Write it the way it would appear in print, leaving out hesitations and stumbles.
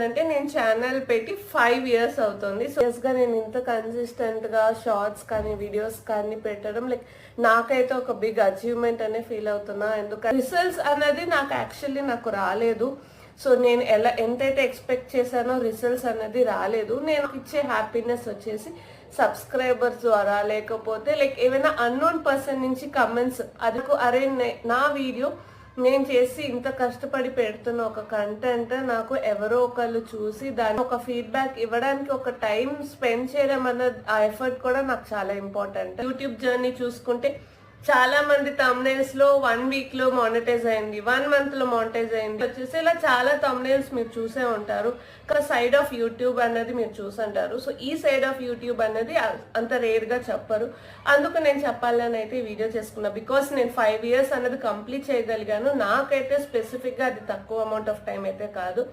అంటే నేను ఛానల్ పెట్టి 5 years అవుతుంది. సో గా నేను ఇంత కన్సిస్టెంట్ గా షార్ట్స్ కానీ వీడియోస్ కానీ పెట్టడం లైక్ నాకైతే ఒక బిగ్ అచీవ్మెంట్ అనే ఫీల్ అవుతున్నా. ఎందుకంటే రిజల్ట్స్ అనేది నాకు రాలేదు. సో నేను ఎంతైతే ఎక్స్పెక్ట్ చేశానో రిజల్ట్స్ అనేది రాలేదు. నేను ఇచ్చే హ్యాపీనెస్ వచ్చేసి సబ్స్క్రైబర్స్ ద్వారా, లేకపోతే లైక్ ఏమైనా అన్నోన్ పర్సన్ నుంచి కమెంట్స్ అది అరే నా వీడియో నేను చేసి ఇంత కష్టపడి పెడుతున్న ఒక కంటెంట్ నాకు ఎవరో ఒకళ్ళు చూసి దాని ఒక ఫీడ్బ్యాక్ ఇవ్వడానికి ఒక టైం స్పెండ్ చేయడం అన్నది ఆ ఎఫర్ట్ కూడా నాకు చాలా ఇంపార్టెంట్. యూట్యూబ్ జర్నీ చూసుకుంటే చాలా మంది thumbnails లో 1 week లో మానిటైజ్ అయింది, 1 month లో మానిటైజ్ అయింది వచ్చేసి ఇలా చాలా thumbnails మీరు చూసే ఉంటారు. సైడ్ ఆఫ్ యూట్యూబ్ అన్నది మీరు చూసుంటారు. సో ఈ సైడ్ ఆఫ్ యూట్యూబ్ అన్నది అంత రేర్ గా చెప్పరు. అందుకు నేను చెప్పాలని అయితే వీడియో చేసుకున్నా. బికాస్ నేను 5 years అన్నది కంప్లీట్ చేయగలిగాను. నాకైతే స్పెసిఫిక్ గా అది తక్కువ అమౌంట్ ఆఫ్ టైం అయితే కాదు.